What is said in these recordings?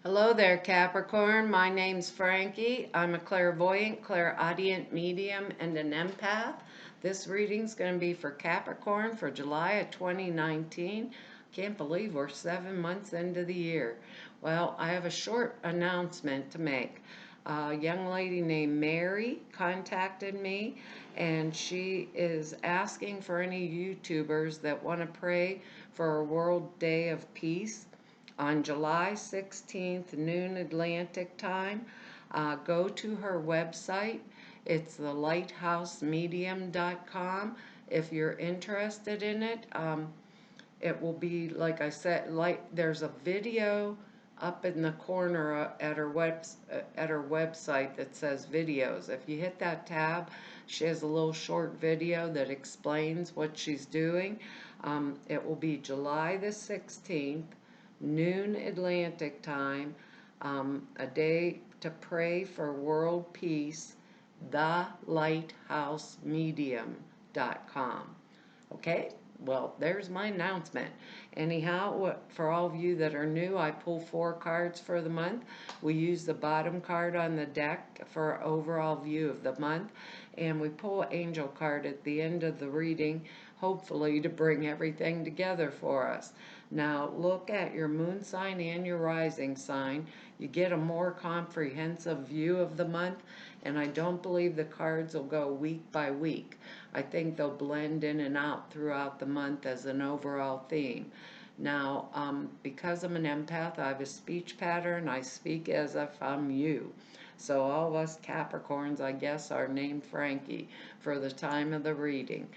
Hello there, Capricorn. My name's Frankie. I'm a clairvoyant, clairaudient medium, and an empath. This reading's going to be for Capricorn for July of 2019. Can't believe we're 7 months into the year. Well, I have a short announcement to make. A young lady named Mary contacted me, and she is asking for any YouTubers that want to pray for a World Day of Peace on July 16th, noon Atlantic time. Go to her website. It's thelighthouse.medium.com. If you're interested in it, it will be, like I said, like there's a video up in the corner at her website that says videos. If you hit that tab, she has a little short video that explains what she's doing. It will be July the 16th, noon Atlantic time, a day to pray for world peace, thelighthouse.medium.com. Okay? Well, there's my announcement. Anyhow, for all of you that are new, I pull 4 cards for the month. We use the bottom card on the deck for an overall view of the month, and we pull an angel card at the end of the reading, hopefully to bring everything together for us. Now, look at your moon sign and your rising sign. You get a more comprehensive view of the month, and I don't believe the cards will go week by week. I think they'll blend in and out throughout the month as an overall theme. Now, because I'm an empath, I have a speech pattern. I speak as if I'm you. So all of us Capricorns, I guess, are named Frankie for the time of the reading.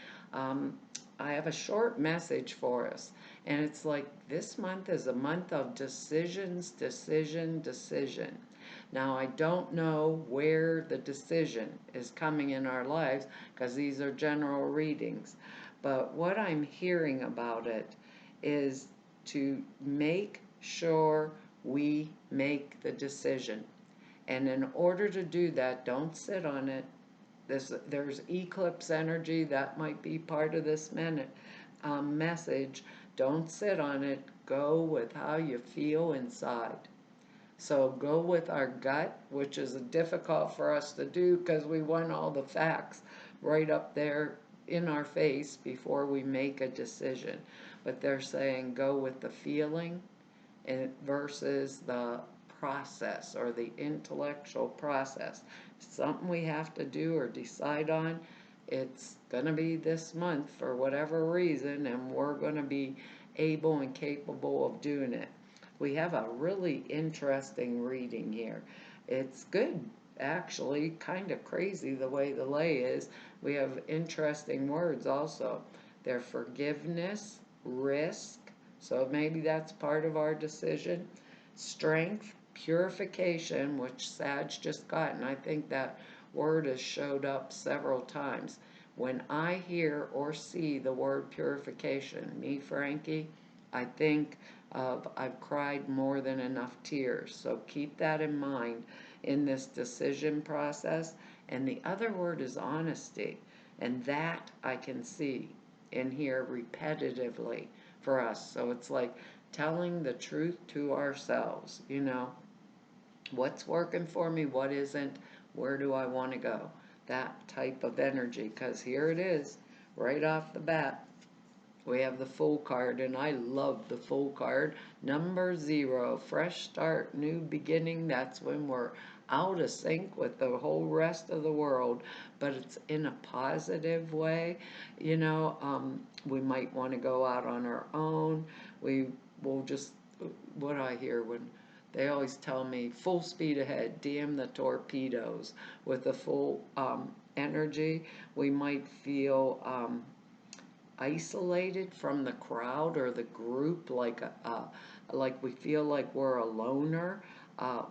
I have a short message for us, and it's like this month is a month of decisions, decision, decision. Now, I don't know where the decision is coming in our lives because these are general readings, but what I'm hearing about it is to make sure we make the decision. And in order to do that, don't sit on it. There's eclipse energy that might be part of this message. Don't sit on it. Go with how you feel inside. So go with our gut, which is difficult for us to do because we want all the facts right up there in our face before we make a decision. But they're saying go with the feeling versus the process or the intellectual process. Something we have to do or decide on. It's going to be this month for whatever reason, and we're going to be able and capable of doing it. We have a really interesting reading here. It's good, actually, kind of crazy the way the lay is. We have interesting words also. They're forgiveness, risk, so maybe that's part of our decision. Strength, purification, which Sag just got, and I think that word has showed up several times. When I hear or see the word purification, me, Frankie, I think of I've cried more than enough tears. So keep that in mind in this decision process. And the other word is honesty. And that I can see in here repetitively for us. So it's like telling the truth to ourselves, what's working for me, what isn't, where do I want to go? That type of energy, because here it is, right off the bat. We have the Fool card, and I love the Fool card. Number 0, fresh start, new beginning. That's when we're out of sync with the whole rest of the world, but it's in a positive way. We might want to go out on our own. We will just, what I hear when they always tell me, full speed ahead, damn the torpedoes. With the full energy, we might feel isolated from the crowd or the group, like we feel like we're a loner. Our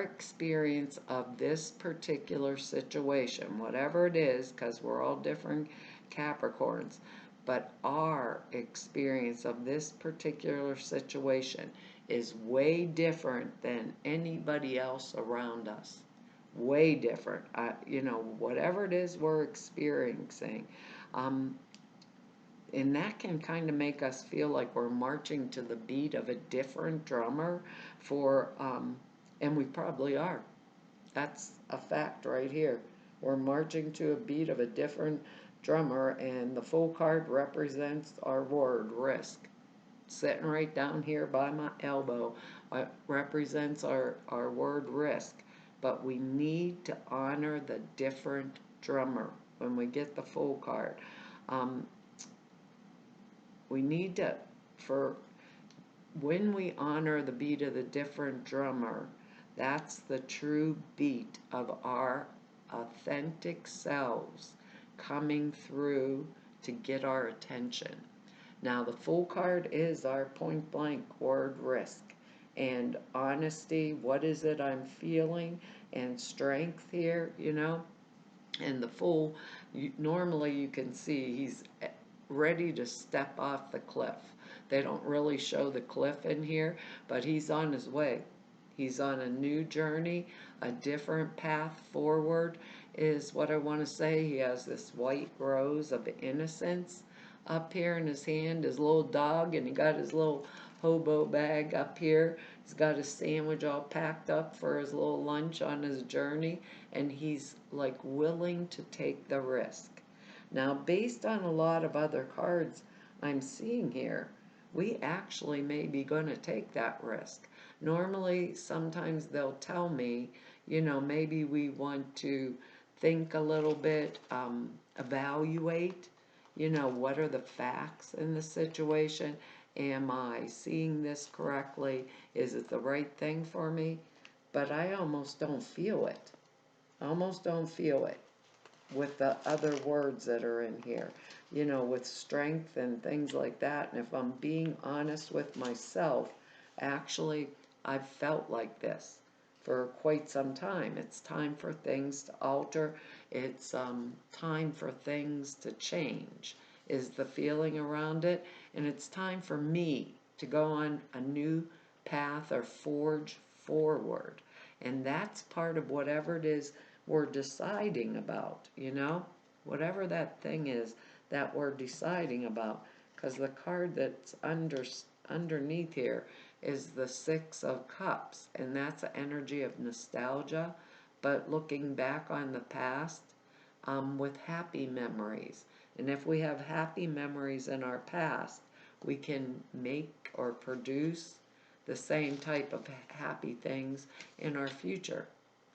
experience of this particular situation, whatever it is, because we're all different Capricorns, but our experience of this particular situation is way different than anybody else around us. Way different. Whatever it is we're experiencing, um, And that can kind of make us feel like we're marching to the beat of a different drummer and we probably are. That's a fact right here. We're marching to a beat of a different drummer, and the full card represents our word, risk. Sitting right down here by my elbow represents our word risk. But we need to honor the different drummer when we get the full card. Um, we need to, for when we honor the beat of the different drummer, that's the true beat of our authentic selves coming through to get our attention. Now, the full card is our point blank word risk. And honesty, what is it I'm feeling? And strength here, you know. And the fool, normally you can see he's ready to step off the cliff. They don't really show the cliff in here, but he's on his way. He's on a new journey, a different path forward is what I want to say. He has this white rose of innocence up here in his hand, his little dog, and he got his little hobo bag up here. He's got his sandwich all packed up for his little lunch on his journey, and he's like willing to take the risk. Now, based on a lot of other cards I'm seeing here, we actually may be going to take that risk. Normally, sometimes they'll tell me, you know, maybe we want to think a little bit, evaluate, you know, what are the facts in the situation? Am I seeing this correctly? Is it the right thing for me? But I almost don't feel it. I almost don't feel it with the other words that are in here, you know, with strength and things like that. And if I'm being honest with myself, actually, I've felt like this for quite some time. It's time for things to alter. It's time for things to change, is the feeling around it. And it's time for me to go on a new path or forge forward. And that's part of whatever it is we're deciding about, you know, whatever that thing is that we're deciding about. Because the card that's underneath here is the Six of Cups, and that's an energy of nostalgia, but looking back on the past with happy memories. And if we have happy memories in our past, we can make or produce the same type of happy things in our future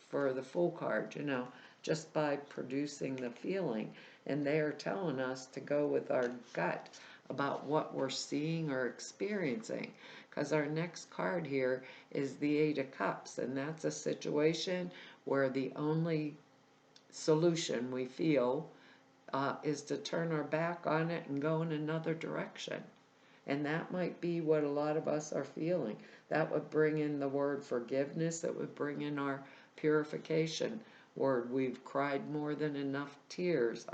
for the full card, you know, just by producing the feeling. And they are telling us to go with our gut about what we're seeing or experiencing. Because our next card here is the Eight of Cups, and that's a situation where the only solution we feel is to turn our back on it and go in another direction. And that might be what a lot of us are feeling. That would bring in the word forgiveness. That would bring in our purification word. We've cried more than enough tears.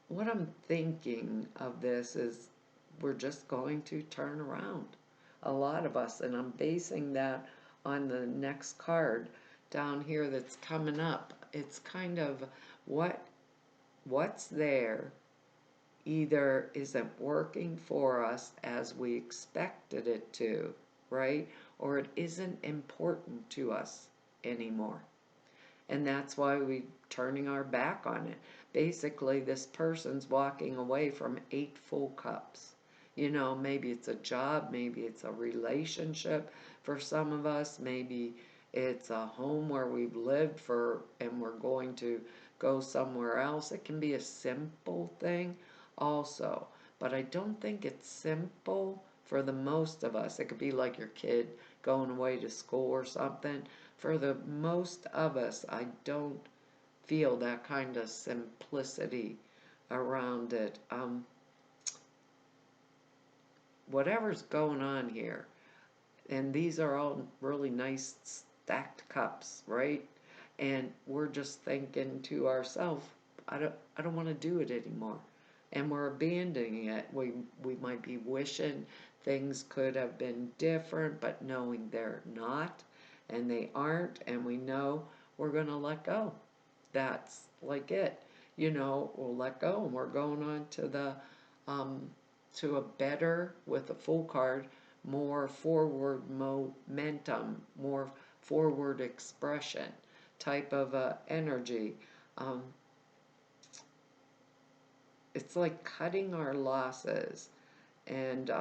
What I'm thinking of this is we're just going to turn around. A lot of us, and I'm basing that on the next card down here that's coming up. It's kind of what's there either isn't working for us as we expected it to, right? Or it isn't important to us anymore. And that's why we're turning our back on it. Basically, this person's walking away from 8 full cups. You know, maybe it's a job, maybe it's a relationship for some of us, maybe it's a home where we've lived and we're going to go somewhere else. It can be a simple thing also, but I don't think it's simple for the most of us. It could be like your kid going away to school or something. For the most of us, I don't feel that kind of simplicity around it. Whatever's going on here, and these are all really nice stacked cups, right? And we're just thinking to ourselves, I don't want to do it anymore. And we're abandoning it. We might be wishing things could have been different, but knowing they're not, and they aren't, and we know we're going to let go. That's like it. we'll let go and we're going on to um, to a better, with a full card, more forward momentum, more forward expression type of energy. Um, it's like cutting our losses and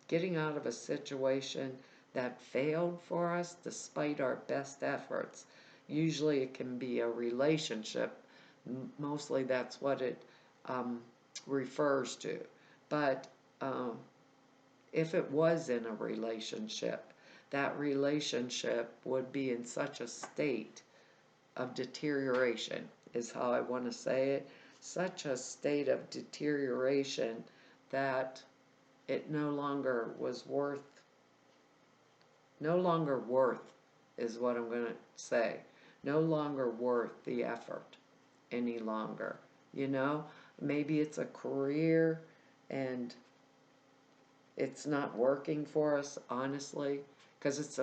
getting out of a situation that failed for us despite our best efforts. Usually it can be a relationship. Mostly that's what it um, refers to. But um, if it was in a relationship, that relationship would be in such a state of deterioration, is how I want to say it. Such a state of deterioration that it no longer worth is what I'm going to say. No longer worth the effort any longer. You know, maybe it's a career and it's not working for us, honestly, because it's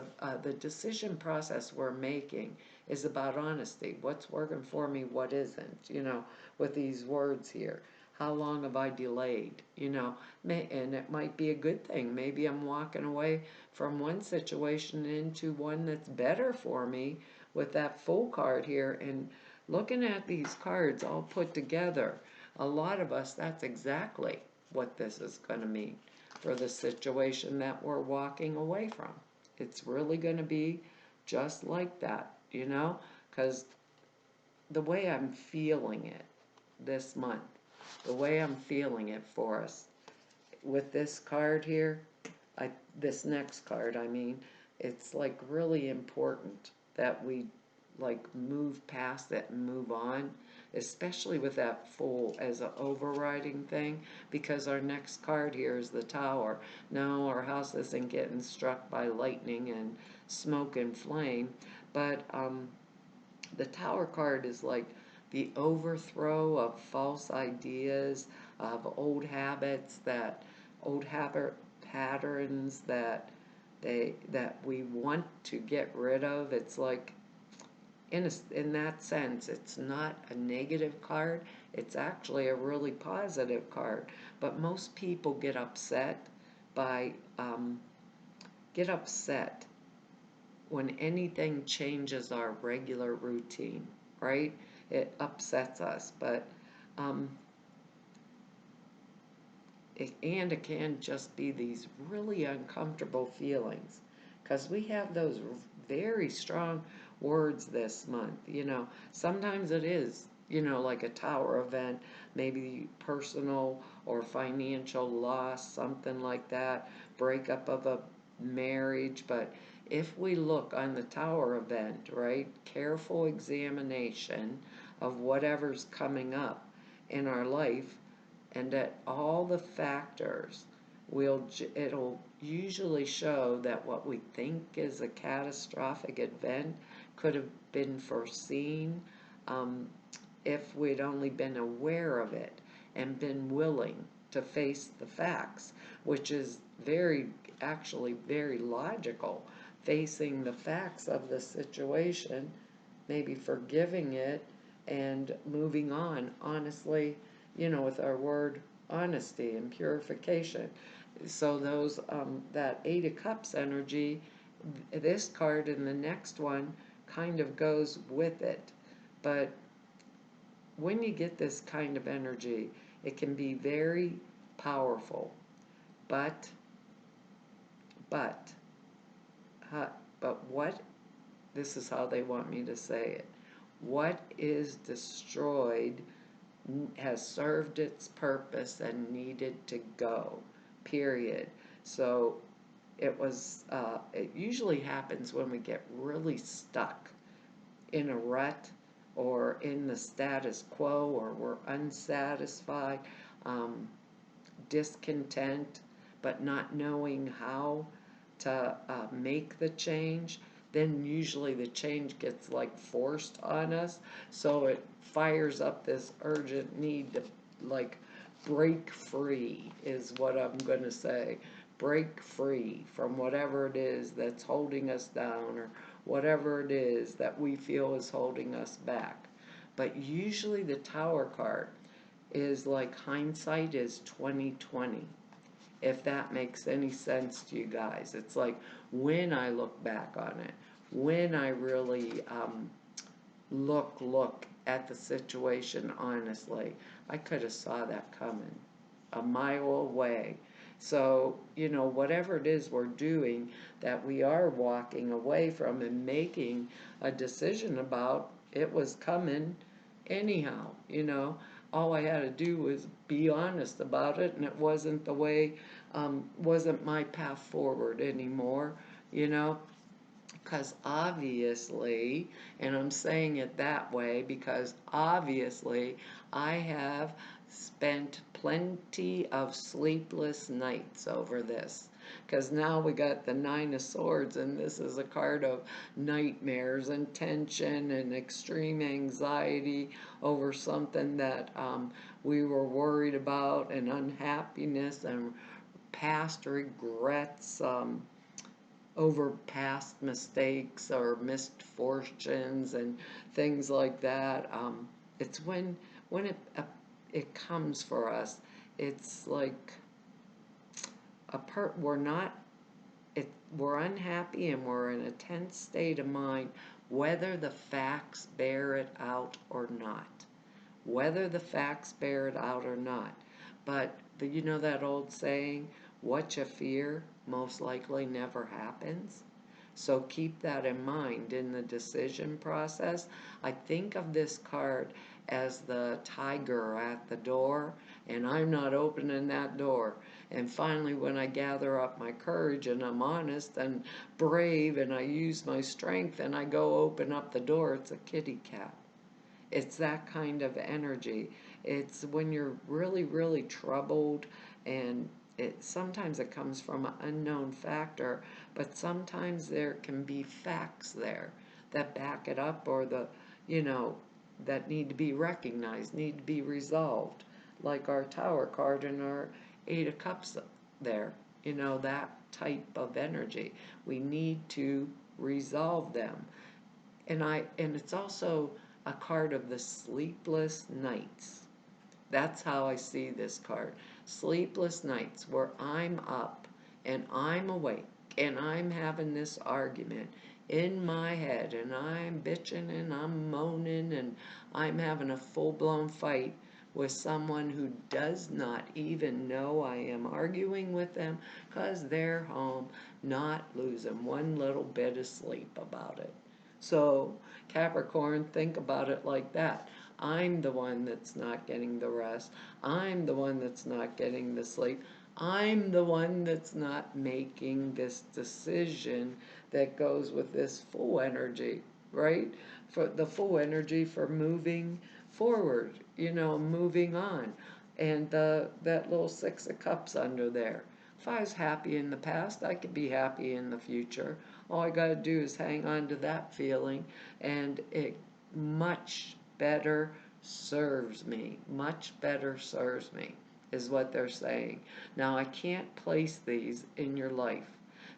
the decision process we're making is about honesty. What's working for me, what isn't, with these words here. How long have I delayed, and it might be a good thing. Maybe I'm walking away from one situation into one that's better for me with that full card here. And looking at these cards all put together, a lot of us, that's exactly what this is going to mean for the situation that we're walking away from. It's really going to be just like that, because the way I'm feeling it this month, the way I'm feeling it for us with this card here, this next card, I mean, it's like really important that we like move past it and move on, especially with that Fool as an overriding thing, because our next card here is the Tower. No, our house isn't getting struck by lightning and smoke and flame, but the Tower card is like the overthrow of false ideas, of old habit patterns that we want to get rid of. It's like in that sense, it's not a negative card. It's actually a really positive card. But most people by get upset when anything changes our regular routine, right? It upsets us, but um, it can just be these really uncomfortable feelings, because we have those very strong words this month. Sometimes it is, like a Tower event, maybe personal or financial loss, something like that, breakup of a marriage. But if we look on the Tower event, right, careful examination of whatever's coming up in our life, and that all the factors it'll usually show that what we think is a catastrophic event could have been foreseen, um, if we'd only been aware of it and been willing to face the facts, which is actually very logical, facing the facts of the situation, maybe forgiving it and moving on honestly, with our word honesty and purification. So that Eight of Cups energy, this card and the next one kind of goes with it. But when you get this kind of energy, it can be very powerful. But, but, but what, this is how they want me to say it. What is destroyed has served its purpose and needed to go, period. So it usually happens when we get really stuck in a rut or in the status quo, or we're unsatisfied, um, discontent, but not knowing how to make the change. Then usually the change gets like forced on us, so it fires up this urgent need to like break free, is what I'm going to say. Break free from whatever it is that's holding us down, or whatever it is that we feel is holding us back. But usually the Tower card is like hindsight is 2020, if that makes any sense to you guys. It's like when I look back on it, when I really look at the situation honestly, I could have saw that coming a mile away. So, whatever it is we're doing that we are walking away from and making a decision about, it was coming anyhow. All I had to do was be honest about it, and it wasn't the way, wasn't my path forward anymore, you know because obviously, and I'm saying it that way because obviously I have spent plenty of sleepless nights over this. Because now we got the Nine of Swords, and this is a card of nightmares and tension and extreme anxiety over something that we were worried about, and unhappiness and past regrets. Over past mistakes or misfortunes and things like that. It's when it comes for us. It's like we're not we're unhappy and we're in a tense state of mind, whether the facts bear it out or not. Whether the facts bear it out or not. But you know that old saying, what you fear most likely never happens? So keep that in mind in the decision process. I think of this card as the tiger at the door, and I'm not opening that door. And finally, when I gather up my courage and I'm honest and brave and I use my strength and I go open up the door, it's a kitty cat. It's that kind of energy. It's when you're really, really troubled, and sometimes it comes from an unknown factor, but sometimes there can be facts there that back it up, or you know, that need to be recognized, need to be resolved. Like our Tower card and our Eight of Cups there. That type of energy. We need to resolve them. And it's also a card of the sleepless nights. That's how I see this card. Sleepless nights where I'm up and I'm awake and I'm having this argument in my head and I'm bitching and I'm moaning and I'm having a full-blown fight with someone who does not even know I am arguing with them, because they're home not losing one little bit of sleep about it. So, Capricorn, think about it like that. I'm the one that's not getting the rest. I'm the one that's not getting the sleep. I'm the one that's not making this decision that goes with this full energy, right? For the full energy for moving forward, moving on. And that little Six of Cups under there. If I was happy in the past, I could be happy in the future. All I got to do is hang on to that feeling, and it much better serves me. Much better serves me, is what they're saying. Now, I can't place these in your life.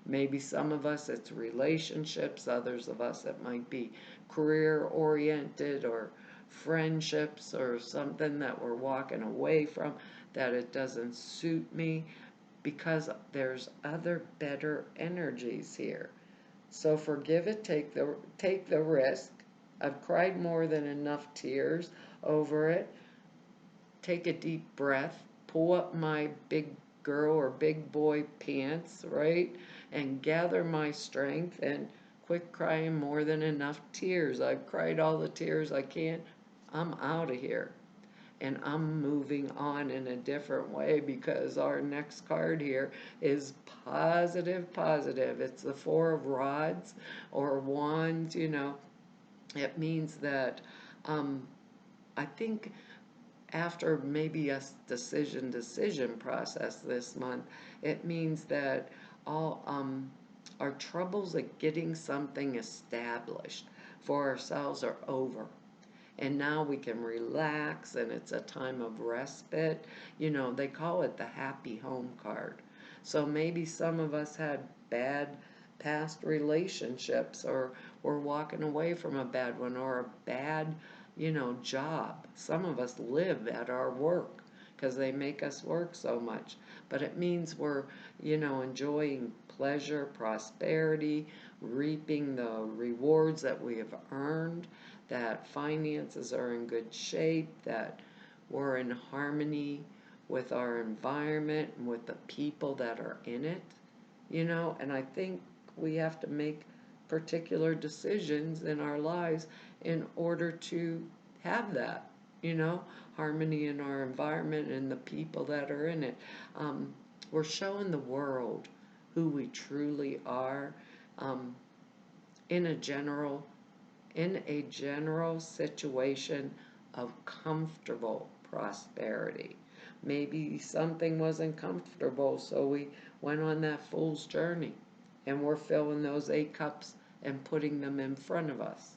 Maybe some of us it's relationships, others of us it might be career oriented or friendships or something that we're walking away from, that it doesn't suit me, because there's other better energies here. So forgive it, take the risk. I've cried more than enough tears over it. Take a deep breath, pull up my big girl or big boy pants, right? And gather my strength and quit crying more than enough tears. I've cried all the tears I can. I'm out of here. And I'm moving on in a different way, because our next card here is positive, positive. It's the Four of Rods or Wands, It means that I think after maybe a decision process this month, it means that all our troubles at getting something established for ourselves are over. And now we can relax, and it's a time of respite. They call it the happy home card. So maybe some of us had bad past relationships, or we're walking away from a bad one, or a bad job. Some of us live at our work because they make us work so much. But it means we're, enjoying pleasure, prosperity, reaping the rewards that we have earned, that finances are in good shape, that we're in harmony with our environment and with the people that are in it, and I think we have to make particular decisions in our lives in order to have that, harmony in our environment and the people that are in it. We're showing the world who we truly are, um, in a general situation of comfortable prosperity. Maybe something wasn't comfortable, so we went on that fool's journey, and we're filling those 8 cups and putting them in front of us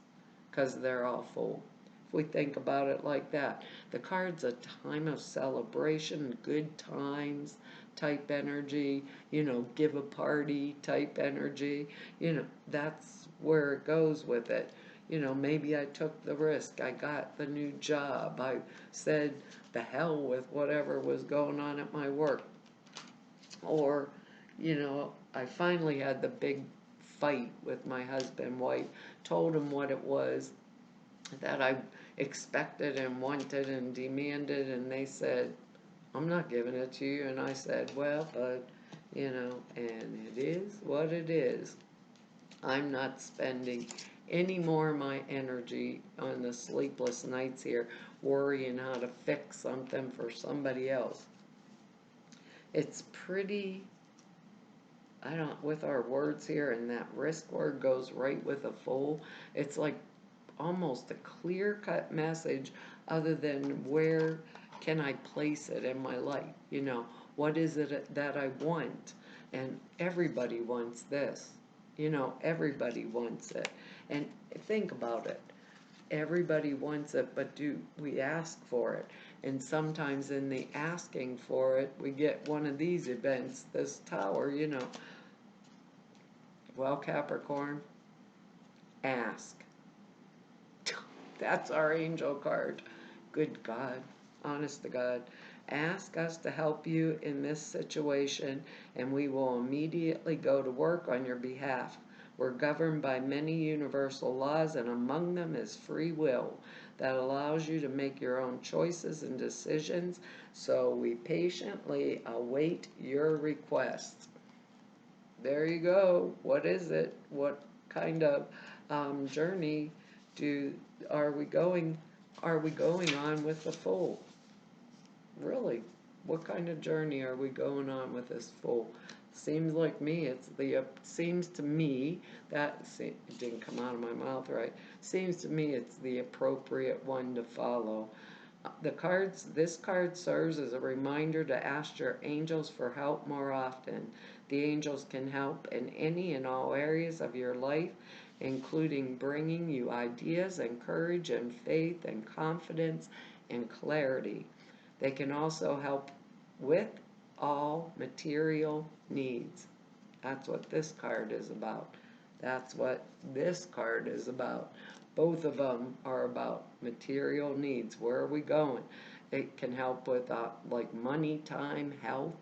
because they're all full. If we think about it like that, the card's a time of celebration, good times type energy, give a party type energy, that's where it goes with it. Maybe I took the risk. I got the new job. I said the hell with whatever was going on at my work. Or, I finally had the big fight with my husband, wife, told him what it was that I expected and wanted and demanded, and they said, I'm not giving it to you. And I said, well, but, and it is what it is. I'm not spending any more of my energy on the sleepless nights here worrying how to fix something for somebody else. It's pretty, with our words here, and that risk word goes right with a fool. It's like almost a clear-cut message other than where can I place it in my life? What is it that I want? And everybody wants this. Everybody wants it. And think about it. Everybody wants it, but do we ask for it? And sometimes in the asking for it, we get one of these events, this tower, Well, Capricorn, ask. That's our angel card. Good God, honest to God. Ask us to help you in this situation, and we will immediately go to work on your behalf. We're governed by many universal laws, and among them is free will that allows you to make your own choices and decisions, so we patiently await your requests. There you go. What is it? What kind of journey are we going on with the Fool? Really, what kind of journey are we going on with this Fool? Seems to me that it didn't come out of my mouth right. Seems to me it's the appropriate one to follow. This card serves as a reminder to ask your angels for help more often. The angels can help in any and all areas of your life, including bringing you ideas and courage and faith and confidence and clarity. They can also help with all material needs. That's what this card is about. That's what this card is about. Both of them are about material needs. Where are we going? It can help with like money, time, health,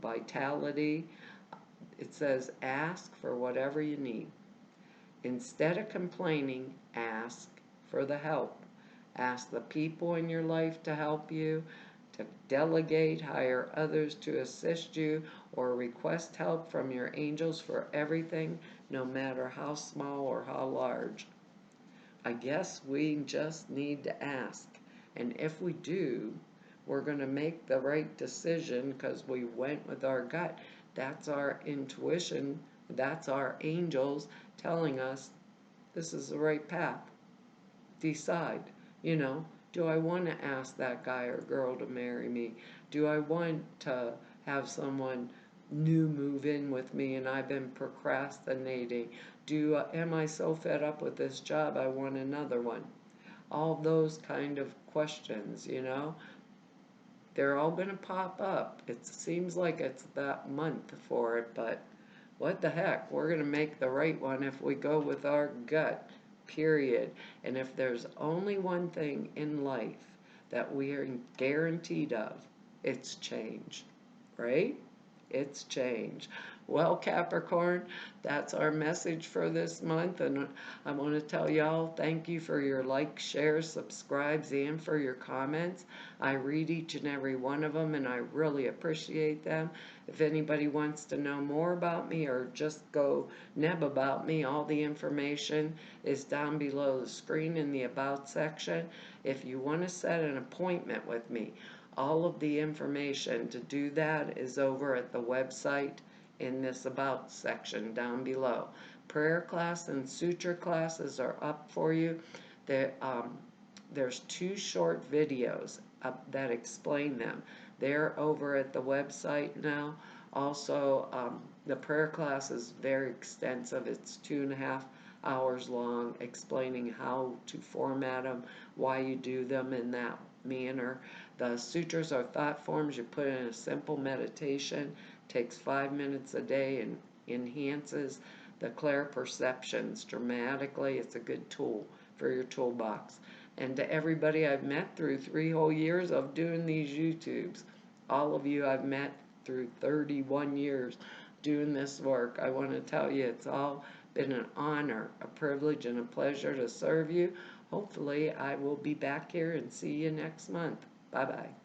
vitality. It says ask for whatever you need. Instead of complaining, ask for the help. Ask the people in your life to help you, to delegate, hire others to assist you, or request help from your angels for everything, no matter how small or how large. I guess we just need to ask. And if we do, we're going to make the right decision because we went with our gut. That's our intuition. That's our angels telling us this is the right path. Decide, do I want to ask that guy or girl to marry me? Do I want to have someone new move in with me and I've been procrastinating? Am I so fed up with this job I want another one? All those kind of questions, they're all going to pop up. It seems like it's that month for it, but what the heck? We're going to make the right one if we go with our gut. period. And if there's only one thing in life that we are guaranteed of, it's change, right? It's change. Well, Capricorn, that's our message for this month, and I want to tell y'all thank you for your likes, shares, subscribes, and for your comments. I read each and every one of them, and I really appreciate them. If anybody wants to know more about me or just go neb about me, all the information is down below the screen in the About section. If you want to set an appointment with me, all of the information to do that is over at the website in this About section down below. Prayer class and suture classes are up for you. There's 2 short videos that explain them. They're over at the website now. Also, the prayer class is very extensive. It's 2.5 hours long, explaining how to format them, why you do them in that manner. The sutras are thought forms you put in a simple meditation, takes 5 minutes a day, and enhances the clear perceptions dramatically. It's a good tool for your toolbox. And to everybody I've met through 3 whole years of doing these YouTubes, all of you I've met through 31 years doing this work, I want to tell you it's all been an honor, a privilege, and a pleasure to serve you. Hopefully I will be back here and see you next month. Bye-bye.